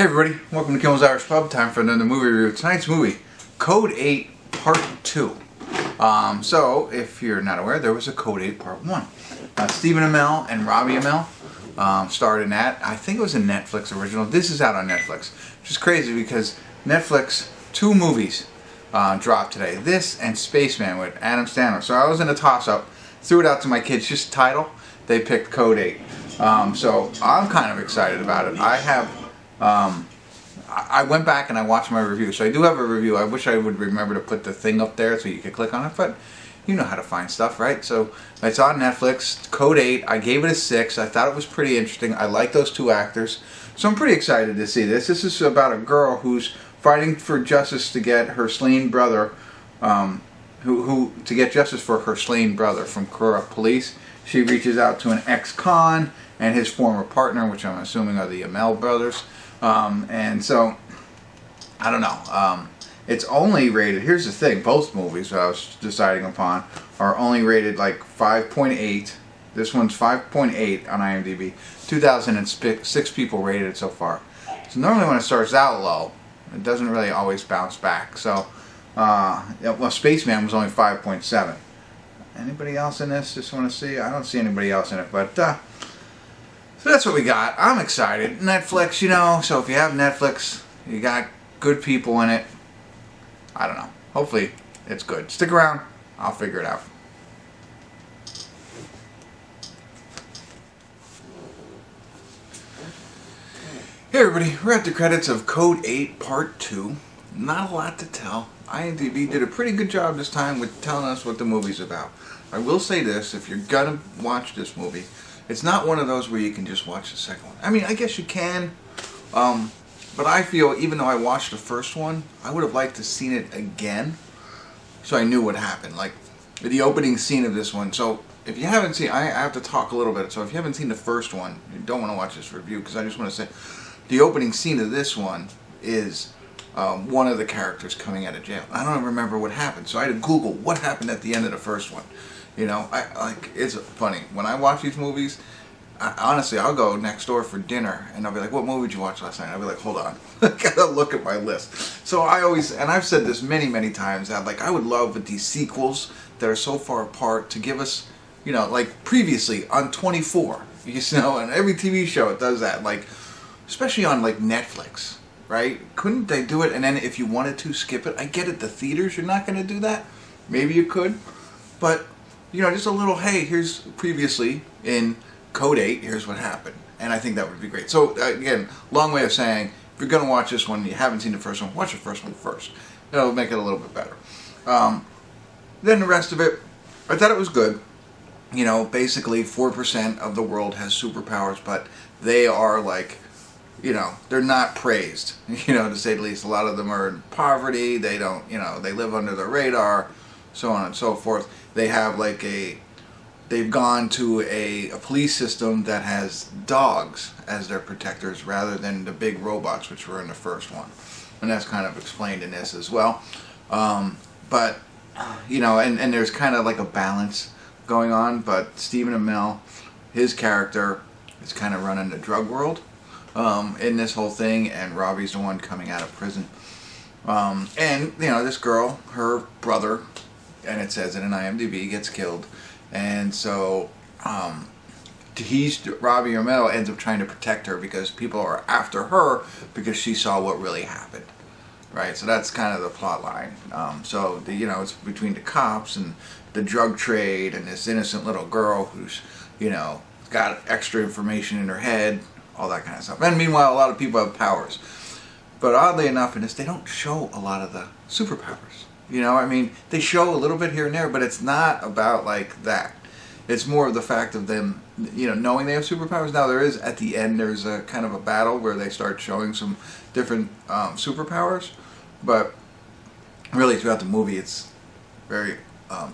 Hey everybody, welcome to Kimmel's Irish Pub. Time for another movie review. Tonight's movie, Code 8 Part 2. So, if you're not aware, there was a Code 8 Part 1. Stephen Amell and Robbie Amell starred in that. I think it was a Netflix original. This is out on Netflix, which is crazy because Netflix, 2 movies dropped today. This and Spaceman with Adam Sandler. So I was in a toss-up, threw it out to my kids, just title. They picked Code 8. So I'm kind of excited about it. I went back and I watched my review, so I do have a review. I wish I would remember to put the thing up there so you could click on it, but you know how to find stuff, right? So it's on Netflix, Code 8. I gave it a 6. I thought it was pretty interesting. I like those 2 actors, so I'm pretty excited to see this. This is about a girl who's fighting for justice to get her slain brother, to get justice for her slain brother from corrupt police. She reaches out to an ex-con and his former partner, which I'm assuming are the Amell brothers. And so, I don't know, it's only rated, here's the thing, both movies I was deciding upon are only rated like 5.8, this one's 5.8 on IMDb, 2,006 people rated it so far. So normally when it starts out low, it doesn't really always bounce back, so, well, Spaceman was only 5.7. Anybody else in this? Just want to see? I don't see anybody else in it, but, so that's what we got. I'm excited. Netflix, you know, so if you have Netflix, you got good people in it. I don't know. Hopefully it's good. Stick around. I'll figure it out. Hey everybody, we're at the credits of Code 8 Part 2. Not a lot to tell. IMDb did a pretty good job this time with telling us what the movie's about. I will say this, if you're gonna watch this movie, it's not one of those where you can just watch the second one. I mean, I guess you can, but I feel even though I watched the first one, I would have liked to have seen it again so I knew what happened. Like, the opening scene of this one. So, if you haven't seen, I have to talk a little bit. So, if you haven't seen the first one, you don't want to watch this review because I just want to say the opening scene of this one is one of the characters coming out of jail. I don't remember what happened, so I had to Google what happened at the end of the first one. You know, it's funny. When I watch these movies, honestly, I'll go next door for dinner, and I'll be like, what movie did you watch last night? I'll be like, hold on. I gotta look at my list. So I always, and I've said this many, many times, that like I would love with these sequels that are so far apart to give us, you know, like previously on 24, you know, and every TV show it does that, like, especially on like Netflix, right? Couldn't they do it, and then if you wanted to, skip it? I get it, the theaters, you're not gonna do that. Maybe you could, but you know, just a little, hey, here's previously in Code 8, here's what happened. And I think that would be great. So, again, long way of saying, if you're going to watch this one and you haven't seen the first one, watch the first one first. It'll make it a little bit better. Then the rest of it, I thought it was good. You know, basically 4% of the world has superpowers, but they are like, you know, they're not praised, you know, to say the least. A lot of them are in poverty, they don't, you know, they live under the radar, so on and so forth. They have like they've gone to a police system that has dogs as their protectors rather than the big robots which were in the first one. And that's kind of explained in this as well. But, you know, and there's kind of like a balance going on, but Stephen Amell, his character is kind of running the drug world in this whole thing, and Robbie's the one coming out of prison. And, you know, this girl, her brother, and it says it in IMDb, gets killed, and so Robbie Amell ends up trying to protect her because people are after her because she saw what really happened, right? So that's kind of the plot line. So you know, it's between the cops and the drug trade and this innocent little girl who's, you know, got extra information in her head, all that kind of stuff. And meanwhile, a lot of people have powers, but oddly enough in this, they don't show a lot of the superpowers. You know, I mean, they show a little bit here and there, but it's not about like that. It's more of the fact of them, you know, knowing they have superpowers. Now there is, at the end, there's a kind of a battle where they start showing some different superpowers, but really throughout the movie it's very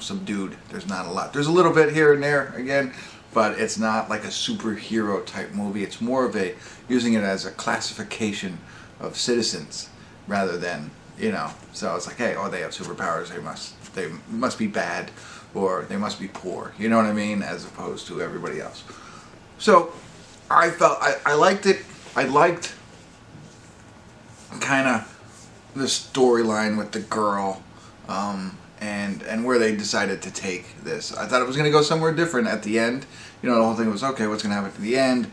subdued. There's not a lot. There's a little bit here and there, again, but it's not like a superhero type movie. It's more of a, using it as a classification of citizens rather than, you know, so it's like, hey, oh, they have superpowers, they must be bad, or they must be poor, you know what I mean, as opposed to everybody else. So I felt I liked it. I liked kind of the storyline with the girl, and where they decided to take this. I thought it was going to go somewhere different at the end. You know, the whole thing was, okay, what's going to happen at the end?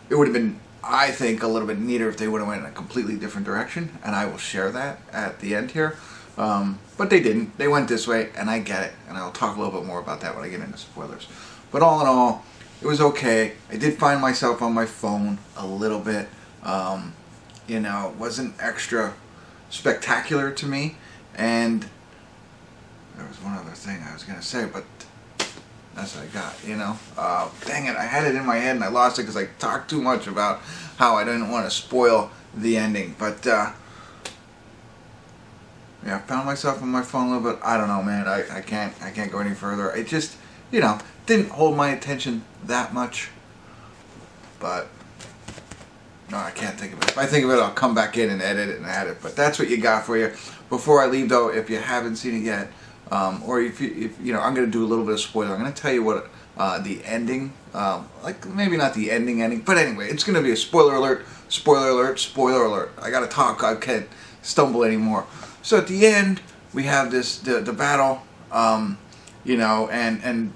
It would have been, I think, a little bit neater if they would have went in a completely different direction, and I will share that at the end here. But they didn't. They went this way, and I get it, and I'll talk a little bit more about that when I get into spoilers. But all in all, it was okay. I did find myself on my phone a little bit. You know, it wasn't extra spectacular to me, and there was one other thing I was going to say, but that's what I got, you know. Dang it, I had it in my head and I lost it because I talked too much about how I didn't want to spoil the ending. But, yeah, I found myself on my phone a little bit. I don't know, man. I can't go any further. It just, you know, didn't hold my attention that much. But, no, I can't think of it. If I think of it, I'll come back in and edit it and add it. But that's what you got for you. Before I leave, though, if you haven't seen it yet, or if you know, I'm going to do a little bit of spoiler. I'm going to tell you what the ending, like maybe not the ending, but anyway, it's going to be a spoiler alert, spoiler alert, spoiler alert. I got to talk. I can't stumble anymore. So at the end, we have this the battle, you know, and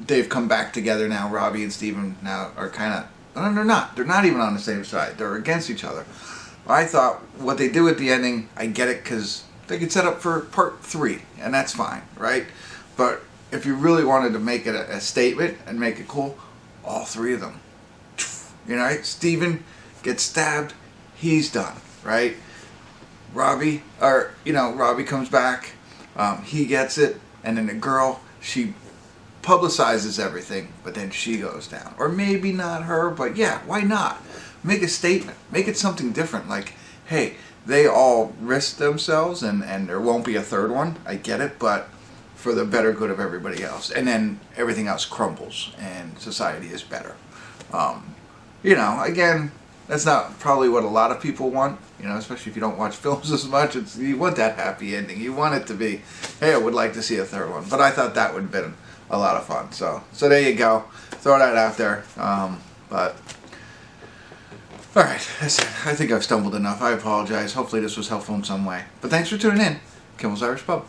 they've come back together now. Robbie and Steven now are kind of, they're not even on the same side. They're against each other. I thought what they do at the ending, I get it, because they could set up for part 3, and that's fine, right? But if you really wanted to make it a statement and make it cool, all 3 of them, you know, right? Steven gets stabbed, he's done, right? Robbie comes back, he gets it, and then the girl, she publicizes everything, but then she goes down. Or maybe not her, but yeah, why not? Make a statement, make it something different, like, hey, they all risk themselves, and there won't be a third one. I get it, but for the better good of everybody else. And then everything else crumbles, and society is better. You know, again, that's not probably what a lot of people want, you know, especially if you don't watch films as much. You want that happy ending. You want it to be, hey, I would like to see a third one. But I thought that would have been a lot of fun. So there you go. Throw that out there. But... alright, listen, I think I've stumbled enough. I apologize. Hopefully this was helpful in some way. But thanks for tuning in. Kimmel's Irish Pub.